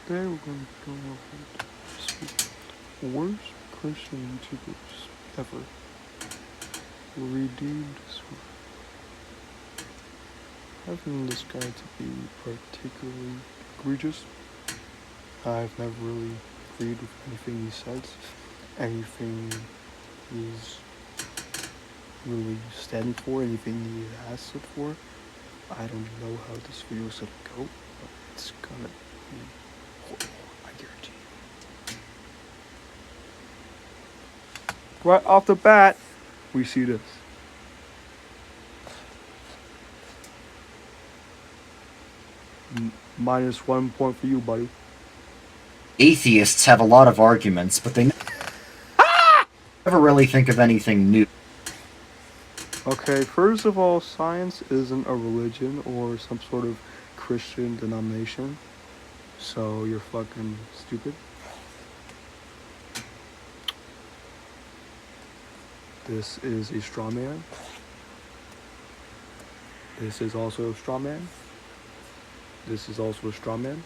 Today we're going to go over the worst Christian YouTubers ever redeemed sword. I find this guy to be particularly egregious. I've never really agreed with anything he says, anything he's really standing for, anything he has stood for. I don't know how this video is gonna go, but it's gonna be horrible, I guarantee you. Right off the bat, we see this. Minus 1 point for you, buddy. Atheists have a lot of arguments, but they never really think of anything new. Okay, first of all, science isn't a religion or some sort of Christian denomination, so you're fucking stupid. This is a straw man. This is also a straw man. This is also a straw man.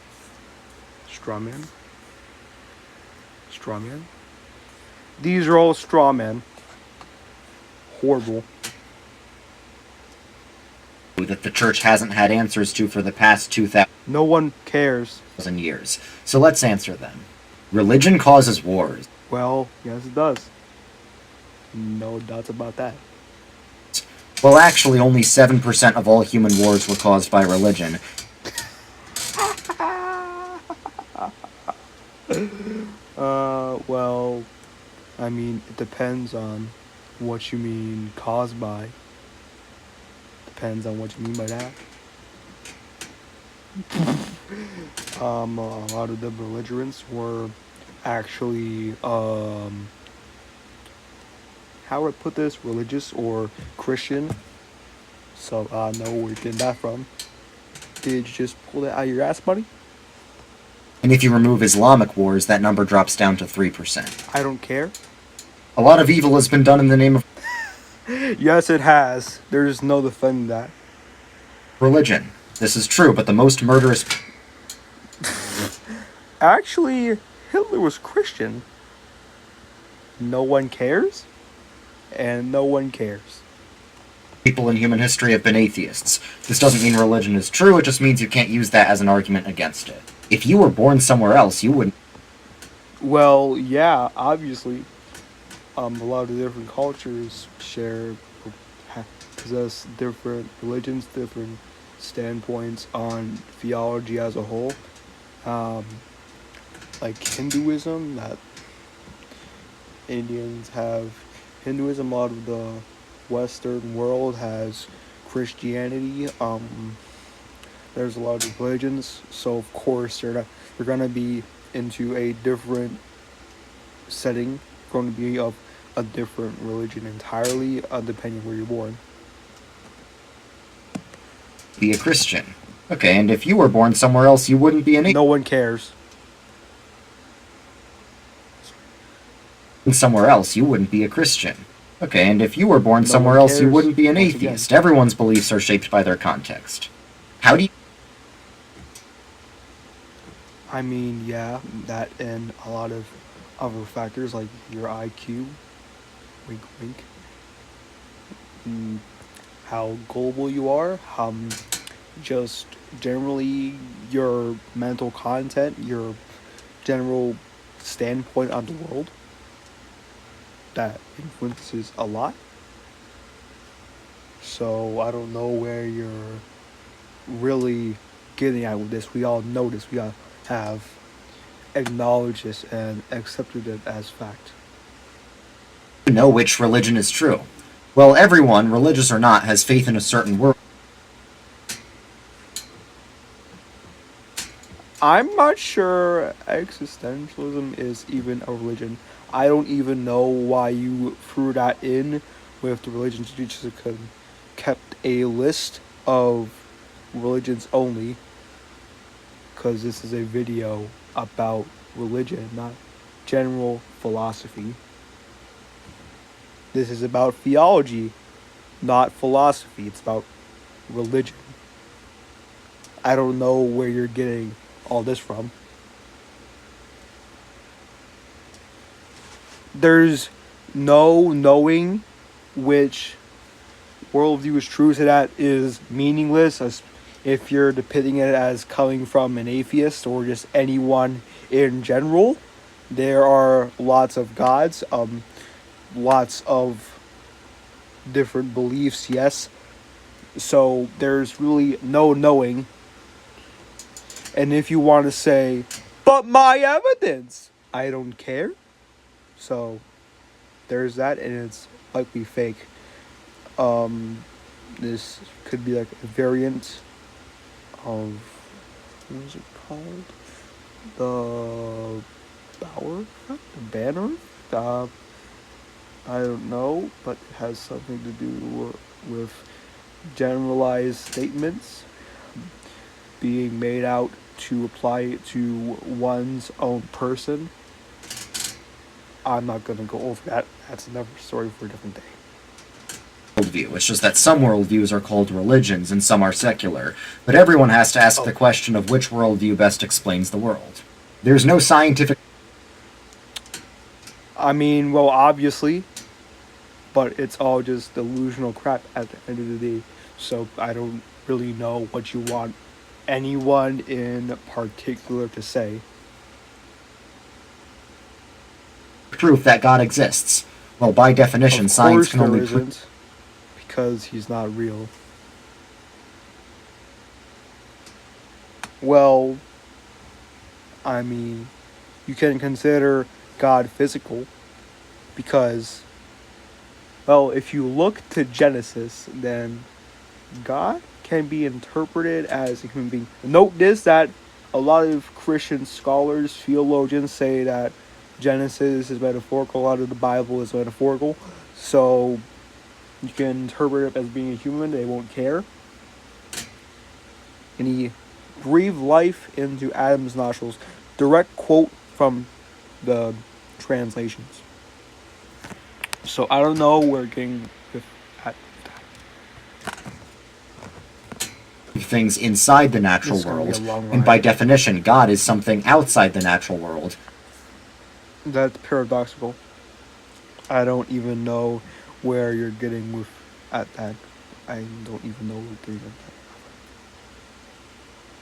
Straw man. Straw man. These are all straw men. Horrible. That the church hasn't had answers to for the past 2,000 No one cares. years. So let's answer them. Religion causes wars. Well, yes it does. No doubts about that. Well, actually, only 7% of all human wars were caused by religion. Well, I mean, it depends on what you mean caused by. Depends on what you mean by that. A lot of the belligerents were actually, how would I put this, religious or Christian. So I know where you're getting that from. Did you just pull that out of your ass, buddy? And if you remove Islamic wars, that number drops down to 3%. I don't care. A lot of evil has been done in the name of Yes, it has. There's no defending that. religion. This is true, but the most murderous Actually, Hitler was Christian. No one cares, and no one cares. people in human history have been atheists. This doesn't mean religion is true, it just means you can't use that as an argument against it. If you were born somewhere else, you wouldn't. Well, yeah, obviously, a lot of different cultures possess different religions, different standpoints on theology as a whole. Like Hinduism, that Indians have Hinduism. A lot of the Western world has Christianity. There's a lot of religions, so of course they're gonna be into a different setting, going to be of a different religion entirely, depending where you're born. Be a Christian. Okay, and if you were born somewhere else, you wouldn't be an atheist. No one cares. Somewhere else, you wouldn't be a Christian. Okay, and if you were born No somewhere one else, you cares. wouldn't be an Once atheist. again. Everyone's beliefs are shaped by their context. How do you... I mean, yeah, that and a lot of other factors like your IQ, wink wink, how gullible you are, just generally your mental content, your general standpoint on the world, that influences a lot. So I don't know where you're really getting at with this. We all know this. We all have acknowledged this and accepted it as fact. know which religion is true? Well, everyone, religious or not, has faith in a certain world. I'm not sure existentialism is even a religion. I don't even know why you threw that in with the religions. You just kept a list of religions only, because this is a video about religion, not general philosophy. This is about theology, not philosophy. It's about religion. I don't know where you're getting all this from. there's no knowing which worldview is true, so that is meaningless as if you're depicting it as coming from an atheist or just anyone in general. There are lots of gods, lots of different beliefs, yes. So there's really no knowing. And if you want to say, but my evidence, I don't care. So there's that, and it's likely fake. This could be like a variant of, what is it called? The Bauer effect? The Banner? I don't know, but it has something to do with generalized statements being made out to apply it to one's own person. I'm not going to go over that. That's another story for a different day. Worldview. It's just that some worldviews are called religions and some are secular. But everyone has to ask the question of which worldview best explains the world. There's no scientific... I mean, well, obviously, but it's all just delusional crap at the end of the day. So I don't really know what you want anyone in particular to say. proof that God exists. Well, by definition, science can only prove... Because he's not real. Well, I mean, you can consider God physical because, well, if you look to Genesis, then God can be interpreted as a human being. Note this, that a lot of Christian scholars, theologians say that Genesis is metaphorical, a lot of the Bible is metaphorical, so you can interpret it as being a human, they won't care. And he breathed life into Adam's nostrils. Direct quote from the translations. So I don't know where getting with that. Things inside the natural world, and by definition, God is something outside the natural world. That's paradoxical. I don't even know where you're getting with at that. I don't even know where you're getting at that.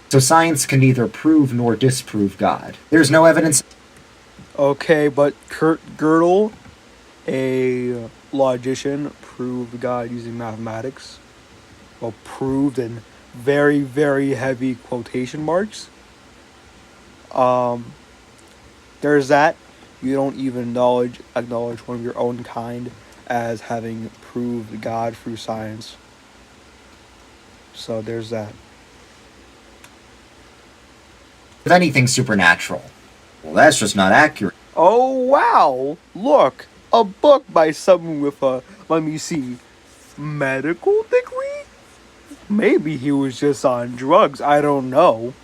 So science can neither prove nor disprove God. There's no evidence... Okay, but Kurt Gödel, a logician, proved God using mathematics. Well, proved in very, very heavy quotation marks. There's that. You don't even acknowledge one of your own kind as having proved God through science. So there's that. If anything supernatural. Well, that's just not accurate. Oh, wow! Look! A book by someone with a, let me see, medical degree? Maybe he was just on drugs, I don't know.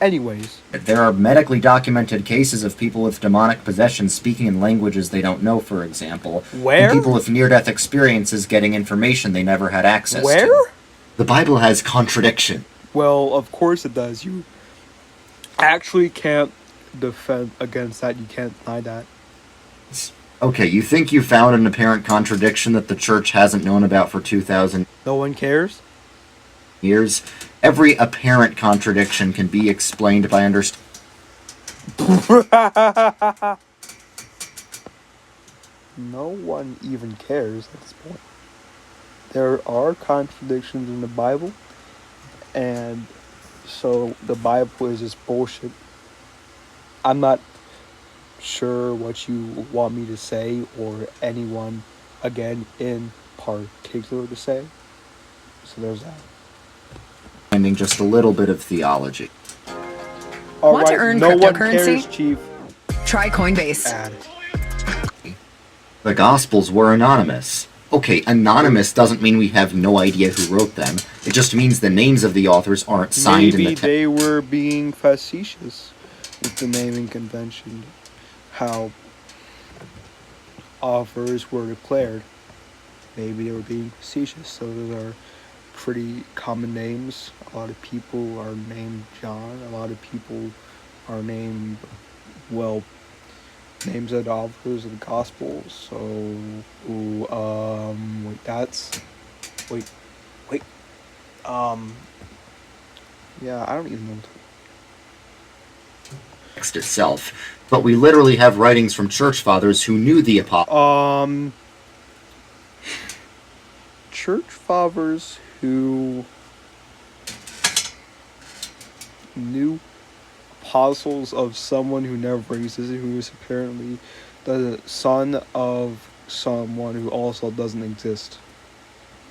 Anyways. There are medically documented cases of people with demonic possession speaking in languages they don't know, for example. Where? And people with near-death experiences getting information they never had access Where? to. The Bible has contradiction. Well, of course it does. You actually can't defend against that. You can't deny that. Okay, you think you found an apparent contradiction that the church hasn't known about for 2,000 No one cares? years? Every apparent contradiction can be explained by understanding. No one even cares at this point. There are contradictions in the Bible, and so the Bible is just bullshit. I'm not sure what you want me to say, or anyone, again, in particular to say. So there's that. Just a little bit of theology. Want to earn no one cryptocurrency? cares, Chief. Try Coinbase. Ad. The Gospels were anonymous. Okay, anonymous doesn't mean we have no idea who wrote them. It just means the names of the authors aren't signed in the text. Maybe they were being facetious with the naming convention. How authors were declared. Maybe they were being facetious. So those are pretty common names. A lot of people are named John. A lot of people are named, well, names of the authors of the Gospel. So, wait, wait, yeah, I don't even know. Text itself, but we literally have writings from church fathers who knew the apostles. Church fathers who knew apostles of someone who never existed, who is apparently the son of someone who also doesn't exist.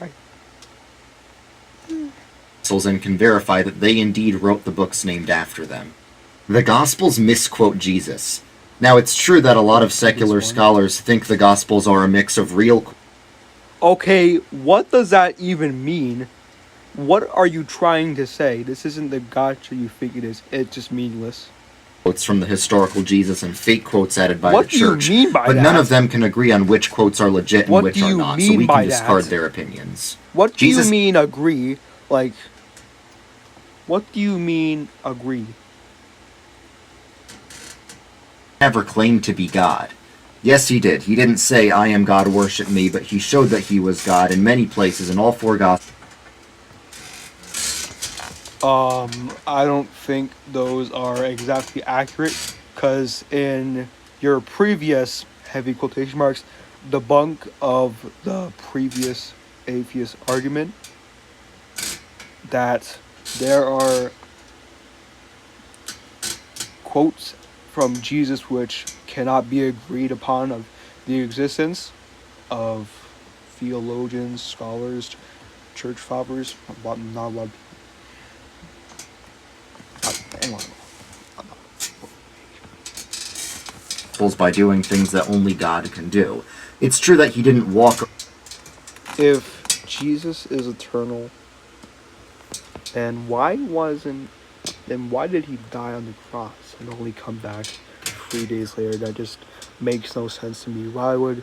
Right. And can verify that they indeed wrote the books named after them. The Gospels misquote Jesus. Now, it's true that a lot of secular scholars think the Gospels are a mix of real... Okay, what does that even mean? What are you trying to say? This isn't the gotcha you think it is. It's just meaningless. Quotes from the historical Jesus and fake quotes added by What the do you church. mean by but that? none of them can agree on which quotes are legit and What which do are you not, so mean we by can discard that? their opinions. What do Jesus you mean agree? Like, what do you mean agree? never claimed to be God. Yes, he did. He didn't say, I am God, worship me, but he showed that he was God in many places in all four Gospels. I don't think those are exactly accurate, because in your previous, heavy quotation marks, debunk of the previous atheist argument, that there are quotes from Jesus which cannot be agreed upon of the existence of theologians, scholars, church fathers, not a lot of people. By doing things that only God can do. It's true that he didn't walk... If Jesus is eternal, then why did he die on the cross and only come back 3 days later? That just makes no sense to me. Why would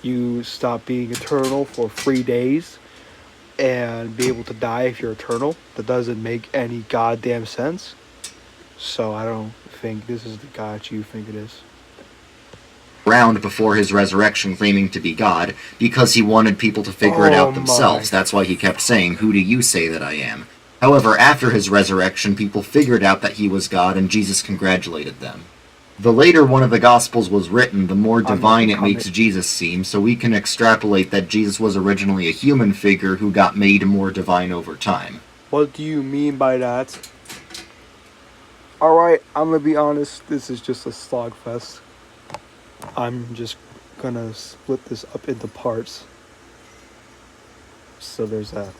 you stop being eternal for 3 days and be able to die if you're eternal? That doesn't make any goddamn sense. So I don't think this is the God you think it is. Around before his resurrection claiming to be God, because he wanted people to figure it out themselves. That's why he kept saying, who do you say that I am? However, after his resurrection, people figured out that he was God, and Jesus congratulated them. The later one of the Gospels was written, the more divine it makes Jesus seem, so we can extrapolate that Jesus was originally a human figure who got made more divine over time. What do you mean by that? Alright, I'm gonna be honest, this is just a slogfest. I'm just gonna split this up into parts. So there's that.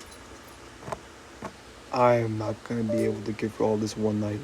I'm not gonna be able to get through all this one night.